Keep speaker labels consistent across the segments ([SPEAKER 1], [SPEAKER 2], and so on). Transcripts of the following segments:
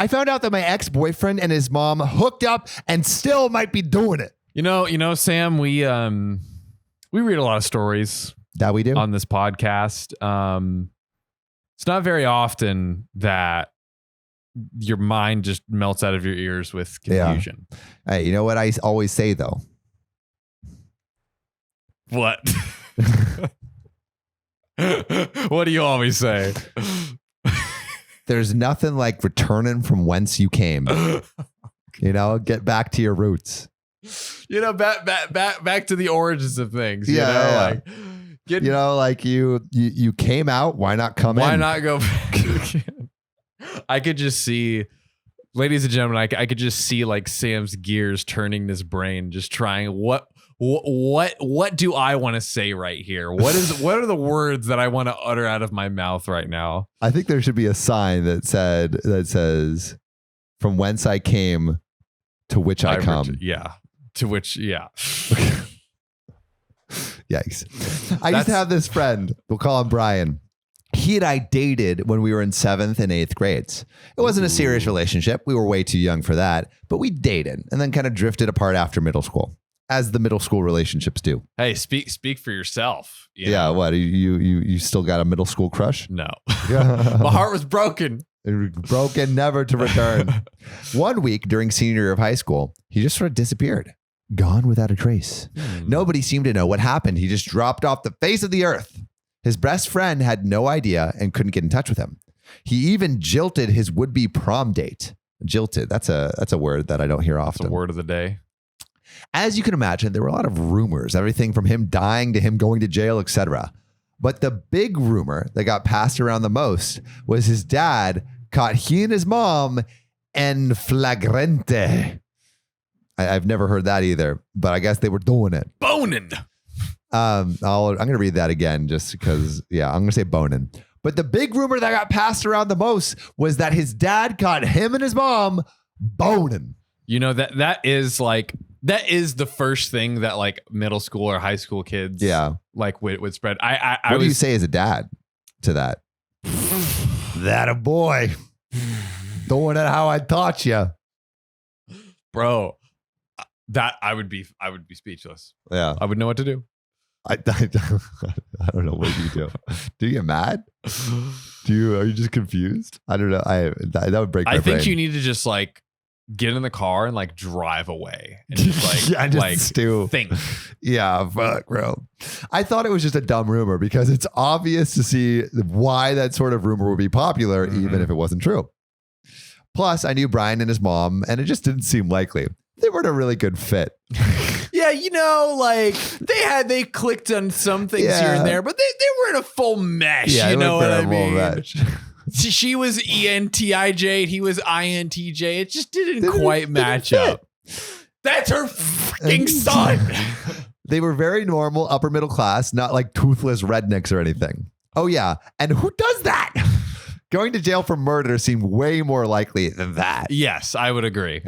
[SPEAKER 1] I found out that my ex-boyfriend and his mom hooked up and still might be doing it.
[SPEAKER 2] You know, Sam, we read a lot of stories
[SPEAKER 1] That we do
[SPEAKER 2] on this podcast. It's not very often that your mind just melts out of your ears with confusion.
[SPEAKER 1] Yeah. Hey, you know what I always say though?
[SPEAKER 2] What? What do you always say?
[SPEAKER 1] There's nothing like returning from whence you came. You know, get back to your roots.
[SPEAKER 2] You know, back to the origins of things.
[SPEAKER 1] Yeah. You came out. Why not come in?
[SPEAKER 2] Why not go back? I could just see, ladies and gentlemen, I could just see like Sam's gears turning his brain, just trying what do I want to say right here? What are the words that I want to utter out of my mouth right now?
[SPEAKER 1] I think there should be a sign that says, "From whence I came, to which I come."
[SPEAKER 2] Yeah. To which, yeah.
[SPEAKER 1] Yikes. I used to have this friend. We'll call him Brian. He and I dated when we were in 7th and 8th grades. It wasn't a serious relationship. We were way too young for that, but we dated and then kind of drifted apart after middle school, as the middle school relationships do.
[SPEAKER 2] Hey, speak for yourself.
[SPEAKER 1] Yeah. What? You still got a middle school crush?
[SPEAKER 2] No. My heart was broken.
[SPEAKER 1] Broken, never to return. One week during senior year of high school, he just sort of disappeared. Gone without a trace. Nobody seemed to know what happened. He just dropped off the face of the earth. His best friend had no idea and couldn't get in touch with him. He even jilted his would-be prom date. Jilted. That's a word that I don't hear often.
[SPEAKER 2] It's a word of the day.
[SPEAKER 1] As you can imagine, there were a lot of rumors, everything from him dying to him going to jail, etc. But the big rumor that got passed around the most was his dad caught he and his mom en flagrante. I've never heard that either, but I guess they were doing it.
[SPEAKER 2] Boning.
[SPEAKER 1] I'm going to read that again just because, I'm going to say boning. But the big rumor that got passed around the most was that his dad caught him and his mom boning.
[SPEAKER 2] You know, that is the first thing that like middle school or high school kids like would spread.
[SPEAKER 1] What do you say as a dad to that? That a boy. Doing it how I taught you.
[SPEAKER 2] Bro, that I would be speechless.
[SPEAKER 1] Yeah.
[SPEAKER 2] I would know what to do.
[SPEAKER 1] I don't know what you do. Do you get mad? Are you just confused? I don't know. That would break my brain.
[SPEAKER 2] I think you need to just like get in the car and like drive away and just like
[SPEAKER 1] stew.
[SPEAKER 2] Think.
[SPEAKER 1] Yeah, fuck, bro. I thought it was just a dumb rumor because it's obvious to see why that sort of rumor would be popular, even if it wasn't true. Plus, I knew Brian and his mom, and it just didn't seem likely. They weren't a really good fit.
[SPEAKER 2] Yeah, you know, like they clicked on some things here and there, but they were in a full mesh.
[SPEAKER 1] Yeah,
[SPEAKER 2] you know what I mean?
[SPEAKER 1] Mesh.
[SPEAKER 2] She was ENTIJ, he was INTJ. It just didn't quite match up. That's her fucking son.
[SPEAKER 1] They were very normal, upper middle class, not like toothless rednecks or anything. Oh yeah, and who does that? Going to jail for murder seemed way more likely than that.
[SPEAKER 2] Yes, I would agree.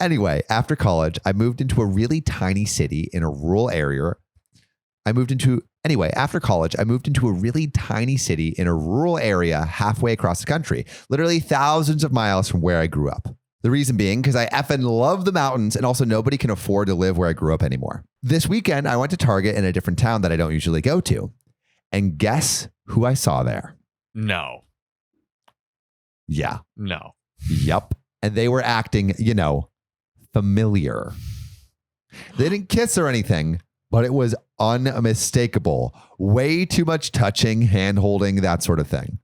[SPEAKER 1] Anyway, after college, I moved into a really tiny city in a rural area. After college, I moved into a really tiny city in a rural area halfway across the country, literally thousands of miles from where I grew up. The reason being because I effing love the mountains and also nobody can afford to live where I grew up anymore. This weekend, I went to Target in a different town that I don't usually go to. And guess who I saw there?
[SPEAKER 2] No.
[SPEAKER 1] Yeah.
[SPEAKER 2] No.
[SPEAKER 1] Yep. And they were acting, familiar. They didn't kiss or anything, but it was unmistakable. Way too much touching, hand holding, that sort of thing.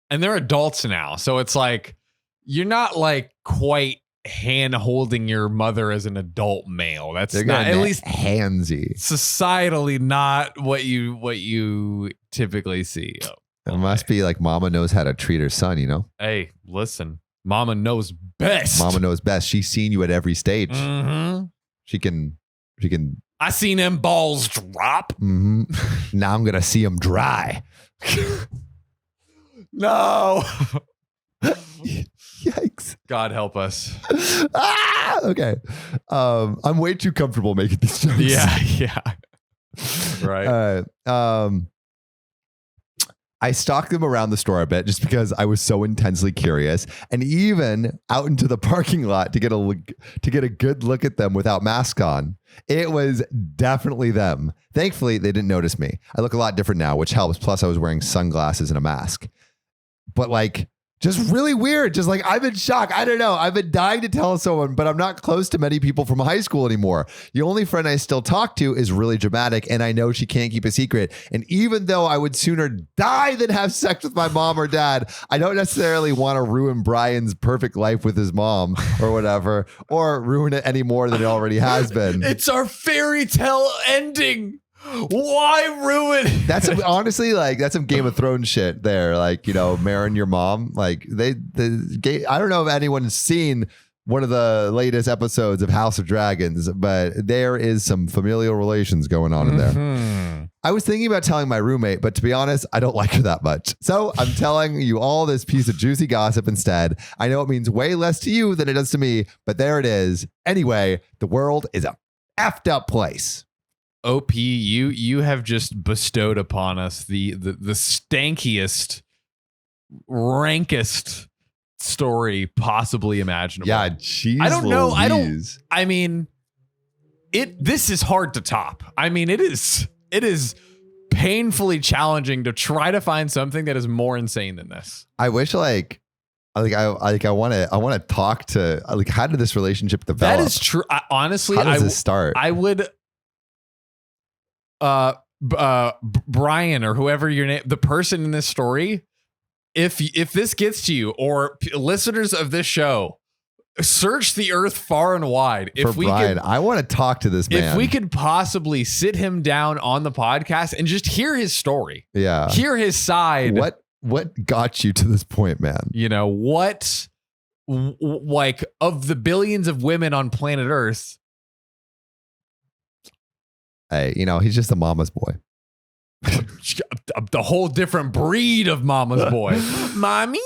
[SPEAKER 2] And they're adults now. So it's like, you're not like quite hand holding your mother as an adult male. That's not, at least
[SPEAKER 1] handsy.
[SPEAKER 2] Societally, not what you typically see.
[SPEAKER 1] It must be like mama knows how to treat her son,
[SPEAKER 2] Hey, listen, mama knows best.
[SPEAKER 1] Mama knows best. She's seen you at every stage.
[SPEAKER 2] Mm-hmm.
[SPEAKER 1] She can.
[SPEAKER 2] I seen them balls drop.
[SPEAKER 1] Mm-hmm. Now I'm going to see them dry.
[SPEAKER 2] No.
[SPEAKER 1] Yikes.
[SPEAKER 2] God help us.
[SPEAKER 1] Okay. I'm way too comfortable making these jokes.
[SPEAKER 2] Yeah. Right.
[SPEAKER 1] All right. I stalked them around the store a bit just because I was so intensely curious, and even out into the parking lot to get a good look at them without masks on. It was definitely them. Thankfully, they didn't notice me. I look a lot different now, which helps. Plus, I was wearing sunglasses and a mask. But like, just really weird. Just like, I'm in shock. I don't know. I've been dying to tell someone, but I'm not close to many people from high school anymore. The only friend I still talk to is really dramatic, and I know she can't keep a secret. And even though I would sooner die than have sex with my mom or dad, I don't necessarily want to ruin Brian's perfect life with his mom or whatever, or ruin it any more than it already has been.
[SPEAKER 2] It's our fairy tale ending. Why ruin?
[SPEAKER 1] That's honestly like that's some Game of Thrones shit there. Like, you know, marrying your mom. Like I don't know if anyone's seen one of the latest episodes of House of Dragons, but there is some familial relations going on in there. I was thinking about telling my roommate, but to be honest, I don't like her that much. So I'm telling you all this piece of juicy gossip instead. I know it means way less to you than it does to me, but there it is. Anyway, the world is a effed up place.
[SPEAKER 2] OP, you have just bestowed upon us the stankiest, rankest story possibly imaginable.
[SPEAKER 1] Yeah, jeez.
[SPEAKER 2] I don't know.
[SPEAKER 1] Louise.
[SPEAKER 2] I mean, this is hard to top. I mean, it is painfully challenging to try to find something that is more insane than this.
[SPEAKER 1] I wish I want to talk to like, how did this relationship develop?
[SPEAKER 2] That is true. Honestly,
[SPEAKER 1] how does this start?
[SPEAKER 2] I would Brian or whoever your name, the person in this story, if this gets to you, or listeners of this show, search the earth far and wide.
[SPEAKER 1] For Brian, I want to talk to this man.
[SPEAKER 2] If we could possibly sit him down on the podcast and just hear his story, hear his side.
[SPEAKER 1] What got you to this point, man?
[SPEAKER 2] You know, what, like, of the billions of women on planet Earth.
[SPEAKER 1] Hey, you know, he's just a mama's boy.
[SPEAKER 2] The whole different breed of mama's boy. Mommy?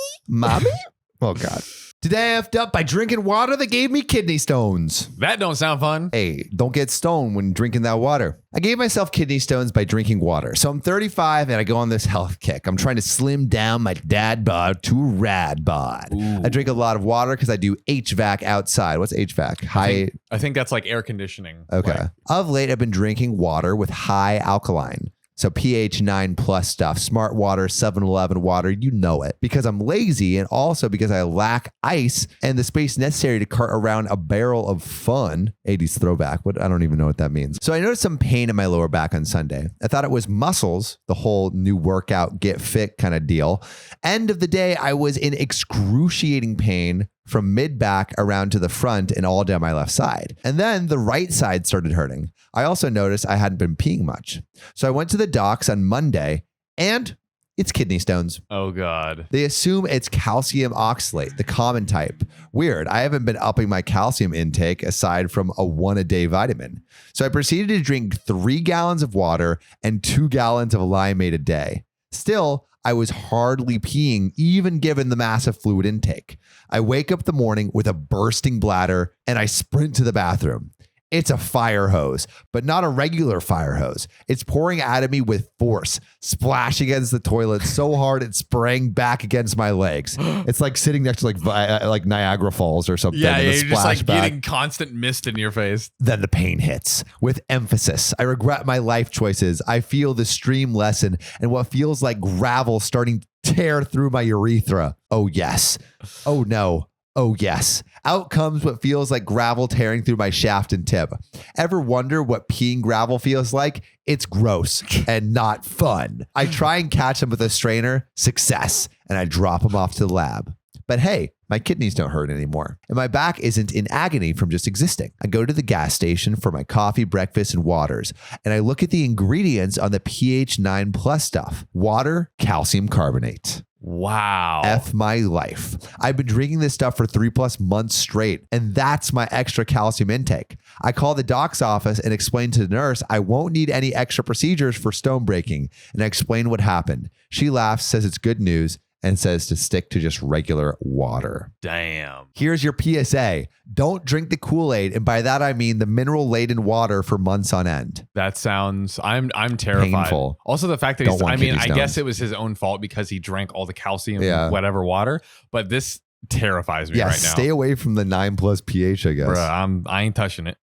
[SPEAKER 2] Oh, God. Today I effed up by drinking water that gave me kidney stones. That don't sound fun.
[SPEAKER 1] Hey, don't get stoned when drinking that water. I gave myself kidney stones by drinking water. So I'm 35 and I go on this health kick. I'm trying to slim down my dad bod to rad bod. Ooh. I drink a lot of water because I do HVAC outside. What's HVAC?
[SPEAKER 2] I think that's like air conditioning.
[SPEAKER 1] Okay.
[SPEAKER 2] Like.
[SPEAKER 1] Of late, I've been drinking water with high alkaline. So pH 9+ stuff, Smart Water, 7-Eleven water, you know it. Because I'm lazy, and also because I lack ice and the space necessary to cart around a barrel of fun. 80s throwback. I don't even know what that means. So I noticed some pain in my lower back on Sunday. I thought it was muscles, the whole new workout, get fit kind of deal. End of the day, I was in excruciating pain from mid back around to the front and all down my left side. And then the right side started hurting. I also noticed I hadn't been peeing much. So I went to the docs on Monday, and it's kidney stones.
[SPEAKER 2] Oh, God.
[SPEAKER 1] They assume it's calcium oxalate, the common type. Weird. I haven't been upping my calcium intake aside from a 1-a-day vitamin. So I proceeded to drink 3 gallons of water and 2 gallons of limeade a day. Still, I was hardly peeing, even given the massive fluid intake. I wake up the morning with a bursting bladder and I sprint to the bathroom. It's a fire hose, but not a regular fire hose. It's pouring out of me with force, splashing against the toilet so hard it's spraying back against my legs. It's like sitting next to like Niagara Falls or something.
[SPEAKER 2] Yeah,
[SPEAKER 1] and
[SPEAKER 2] you're just like getting constant mist in your face.
[SPEAKER 1] Then the pain hits with emphasis. I regret my life choices. I feel the stream lessen and what feels like gravel starting to tear through my urethra. Oh, yes. Oh, no. Oh, yes. Out comes what feels like gravel tearing through my shaft and tip. Ever wonder what peeing gravel feels like? It's gross and not fun. I try and catch them with a strainer. Success. And I drop them off to the lab. But hey, my kidneys don't hurt anymore. And my back isn't in agony from just existing. I go to the gas station for my coffee, breakfast, and waters. And I look at the ingredients on the pH 9+ stuff. Water, calcium carbonate.
[SPEAKER 2] Wow.
[SPEAKER 1] F my life. I've been drinking this stuff for 3+ months straight, and that's my extra calcium intake. I call the doc's office and explain to the nurse I won't need any extra procedures for stone breaking, and I explain what happened. She laughs, says it's good news, and says to stick to just regular water.
[SPEAKER 2] Damn.
[SPEAKER 1] Here's your PSA. Don't drink the Kool-Aid. And by that, I mean the mineral-laden water for months on end.
[SPEAKER 2] That sounds, I'm terrified.
[SPEAKER 1] Painful.
[SPEAKER 2] Also the fact that
[SPEAKER 1] Don't want
[SPEAKER 2] I
[SPEAKER 1] kidney
[SPEAKER 2] guess
[SPEAKER 1] stones.
[SPEAKER 2] it was his own fault because he drank all the calcium
[SPEAKER 1] Yeah.
[SPEAKER 2] in whatever water, but this terrifies me
[SPEAKER 1] Yeah,
[SPEAKER 2] right now.
[SPEAKER 1] stay away from the 9+ pH, I guess.
[SPEAKER 2] Bruh, I ain't touching it.